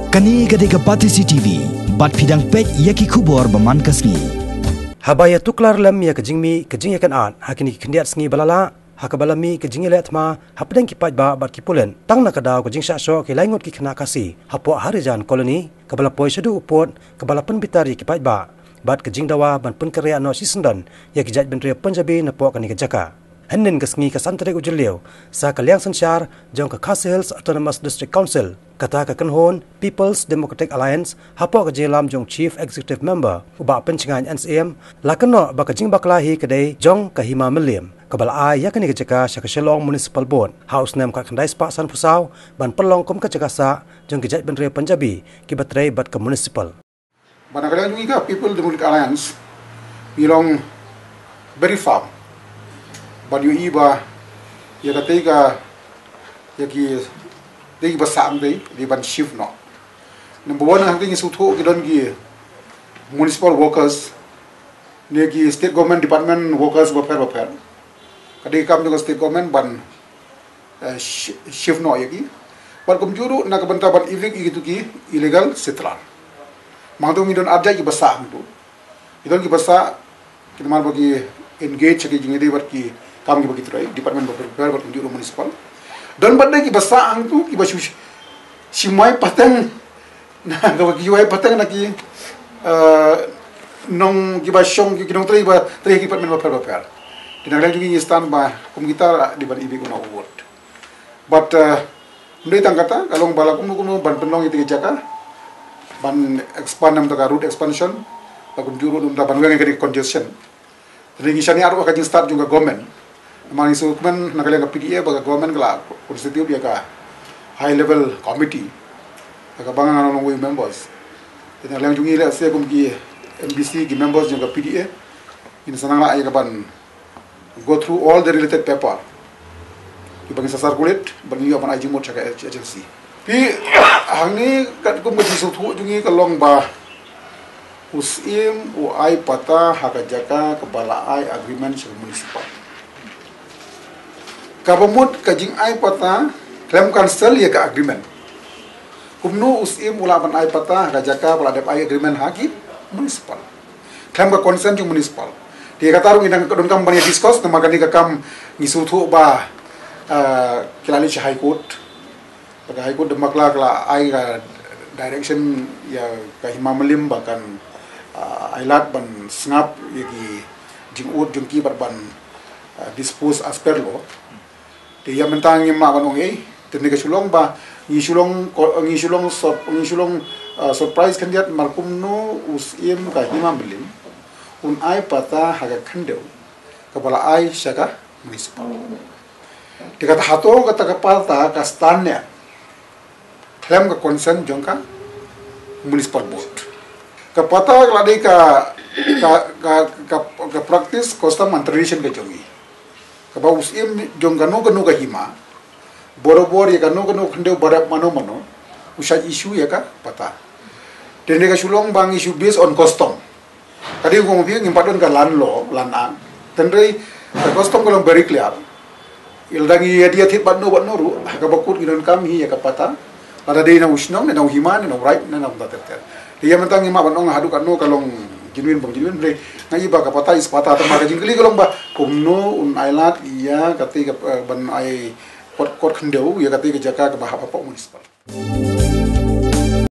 Kani gade kapati CCTV, bat pidang pet yaki kubor baman kasni. Habaya tuklar lam ya kejingmi kejing yakan an hakini kendiat sengi balala hakabalami kejing letma hapdang kipat ba bat kipulen tang nakadaw kejing syasyo ki laingot ki kena kasi hapo harijan koloni kabala poi sedu upot kabala penbitari kipat ba bat kejing dawa ban penkarya no sisendan ya kijat bentre Punjabi napo kani kejaka Henin kesngi kasantre ujeliu sa kaliang sensyar jong ka Khasi Hills Autonomous District Council kata ka Kenhon People's Democratic Alliance hapo ka jelam jong Chief Executive Member uba pencengan NCM lakeno ba ka jing baklahi kedai jong ka Hima Milim kabala ay yakani ka jaka sa Shillong Municipal Board House nem ka kandai spa san pusau ban pelong kom ka jaka sa jong kijat benre Punjabi ki batrai bat ka municipal Banakala juga People Democratic Alliance belong very far but you iba ya katega ya ki dei basam dei di ban shift no number 1 ang tingi sutho ki don gi municipal workers ne ki state government department workers welfare kadai kam dengan state government ban shift no ya ki par kumjuru na kabanta ban evening gitu ki illegal settler mangdo mi don adja ki basam tu idon ki basa kinamar bagi engage ki jingedi bar ki kami begitu right department welfare berkunjung municipal dan pada ki basa ang tu ki basu simai pateng na ga ki wai pateng na ki nong ki basong ki nong tri department welfare dinaglang juga istan ba kum kita di ban ibi kuna award but ndai tangkata kalong bala kum ban penong itu jaka ban expand nam ta route expansion bakum juru dum da ban ngai congestion ringi shani aru ka start juga government Mani sukman nakalang PDA baga government kala constitute dia ka high level committee ka bangan anong we members ina lang jungi la se kum ki MBC ki members juga PDA in sanang la ay ka ban go through all the related paper ki bagi circulate bagi apan ay jimot ka agency pi hangni kat kum ki suthu jungi kalong ba usim u ay pata hakajaka kepala ay agreement municipal Kabamut kajing ay pata rem council ya ka agreement kumno usim ulaban ay pata kajaka pala dep ay agreement haki municipal klem ka consent yung municipal dia katarung inang don kam bani discuss na magani ka kam ngisutu ba kilali si high court pada high court demakla kala ay direction ya ka Himamalim bahkan ailat ban snap yagi jingud jungki ban dispose as per law dia mentang yang mak banong teknik sulong ba ngisulong surprise kandidat markum no usim ka Himamalim un ai pata haga khandeu kepala ai syaka municipal dikata hato kata kapalta ka stannya klaim ka consent jongka municipal board kapata ladi ka practice custom and tradition ka jongi kaba usim jong gano ka hima boro ya gano khandeu barap mano usaj issue ya ka pata dende ka sulong bang issue based on custom kadi ko mo ngimpadon ka lan an tendre ka custom ko very clear ildangi dia thit badno ru ka bakut ginon kami ya ka pata ada dei na usnong na hima na right na dater dia mentang ngima banong hadu kanu kalong jinwin bre ngai ba ka pata is pata ta magajing kali kalong ba kumno un ailat iya kati ban ai kot khandeu ya kati ke jaka ka ba municipal